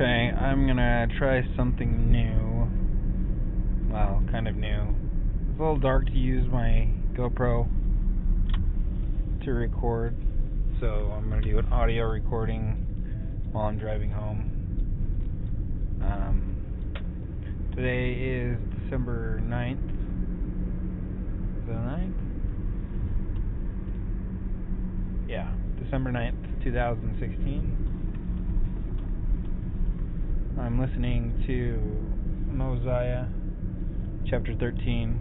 Okay, I'm gonna try something new. Well, kind of new. It's a little dark to use my GoPro to record, so I'm gonna do an audio recording while I'm driving home. Today is December 9th. Is it the 9th? Yeah, December 9th, 2016. I'm listening to Mosiah, chapter 13.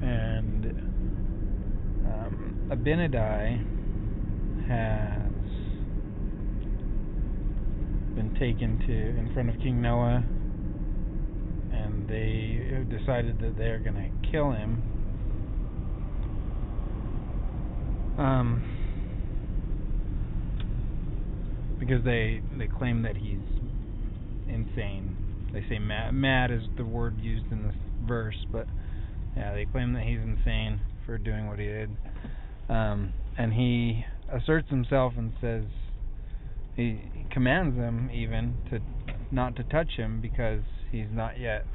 And Abinadi has been taken in front of King Noah, and they have decided that they're going to kill him. Because they claim that he's insane. They say mad is the word used in this verse, but yeah, they claim that he's insane for doing what he did. And he asserts himself and says, he commands them even to not to touch him because he's not yet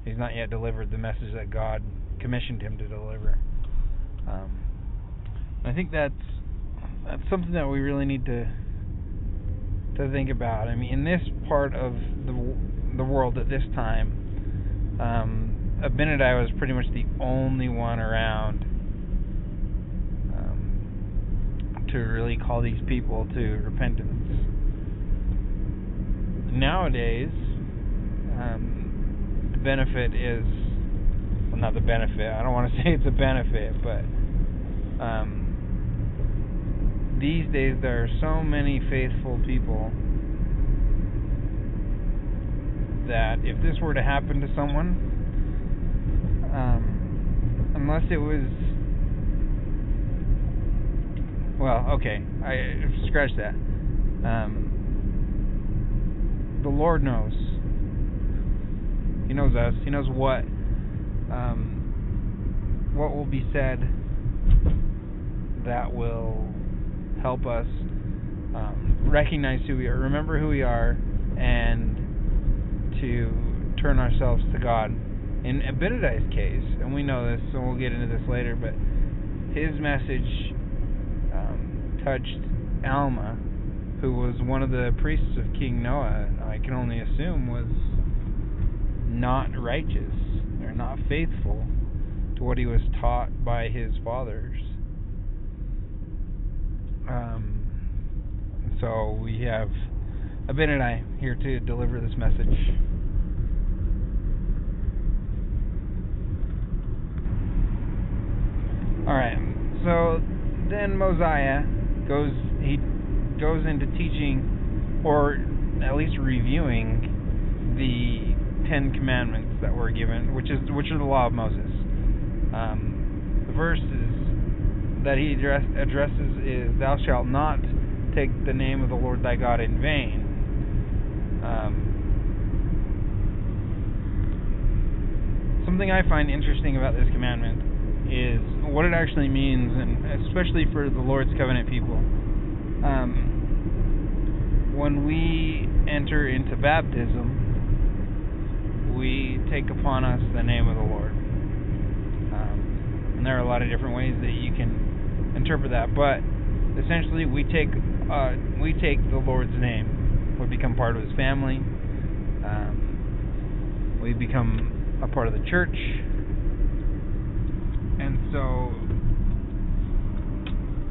he's not yet delivered the message that God commissioned him to deliver. I think that's something that we really need to think about. I mean, in this part of the world at this time, Abinadi was pretty much the only one around to really call these people to repentance. Nowadays, the benefit is, well, not the benefit, I don't want to say it's a benefit, but these days there are so many faithful people that if this were to happen to someone, unless it was, well, okay, I scratch that. The Lord knows. He knows us. He knows what will be said that will help us recognize who we are, remember who we are, and to turn ourselves to God. In Abinadi's case, and we know this, so we'll get into this later, but his message touched Alma, who was one of the priests of King Noah. I can only assume was not righteous or not faithful to what he was taught by his fathers. So we have Abinadi here to deliver this message. Alright, so then Mosiah goes into teaching, or at least reviewing, the 10 commandments that were given, which are the law of Moses. The verses that he addresses is, "Thou shalt not take the name of the Lord thy God in vain." Something I find interesting about this commandment is what it actually means, and especially for the Lord's covenant people. When we enter into baptism, we take upon us the name of the Lord. And there are a lot of different ways that you can interpret that, but essentially we take the Lord's name. We become part of His family. We become a part of the church. And so,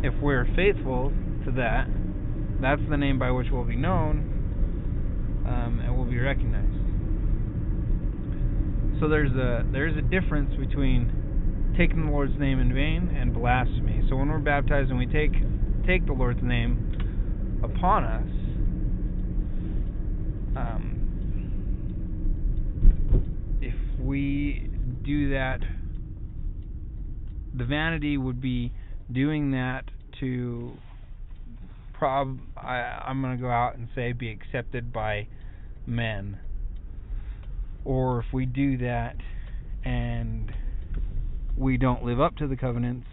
if we're faithful to that, that's the name by which we'll be known, and we'll be recognized. So there's a difference between taking the Lord's name in vain and blasphemy. So when we're baptized and we take the Lord's name upon us, if we do that, the vanity would be doing that to I'm going to go out and say be accepted by men. Or if we do that and we don't live up to the covenants,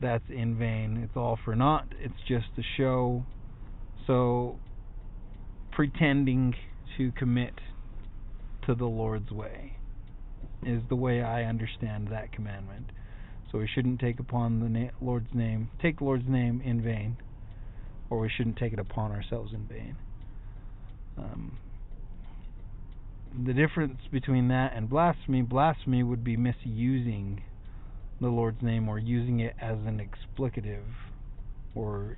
that's in vain. It's all for naught. It's just a show. So, pretending to commit to the Lord's way is the way I understand that commandment. So we shouldn't take upon the Lord's name in vain, or we shouldn't take it upon ourselves in vain. The difference between that and blasphemy would be misusing the Lord's name, or using it as an explicative, or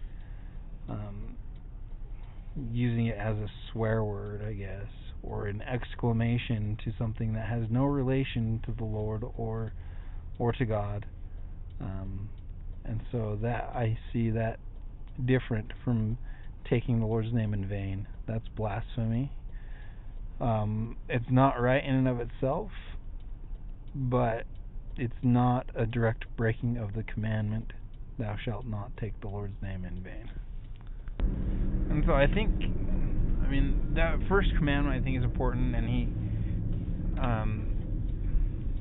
using it as a swear word, I guess, or an exclamation to something that has no relation to the Lord or to God. And so that I see that different from taking the Lord's name in vain. That's blasphemy. It's not right in and of itself, but it's not a direct breaking of the commandment, thou shalt not take the Lord's name in vain. And so I think, that first commandment I think is important, and he,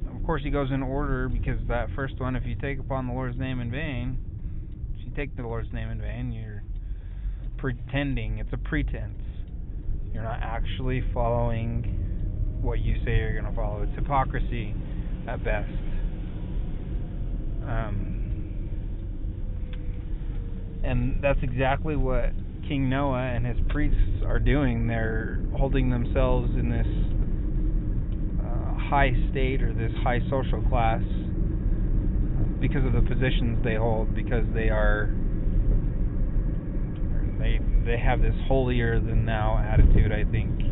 of course he goes in order, because that first one, if you take upon the Lord's name in vain, if you take the Lord's name in vain, you're pretending. It's a pretense. You're not actually following what you say you're going to follow. It's hypocrisy at best. And that's exactly what King Noah and his priests are doing. They're holding themselves in this high state, or this high social class, because of the positions they hold, because they have this holier than thou attitude, I think.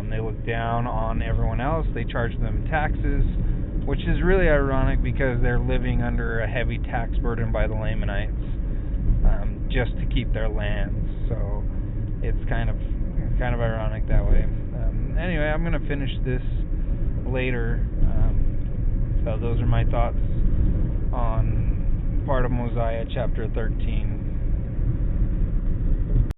They look down on everyone else. They charge them taxes, which is really ironic, because they're living under a heavy tax burden by the Lamanites, just to keep their lands. So it's kind of ironic that way. Anyway, I'm going to finish this later. So those are my thoughts on part of Mosiah chapter 13.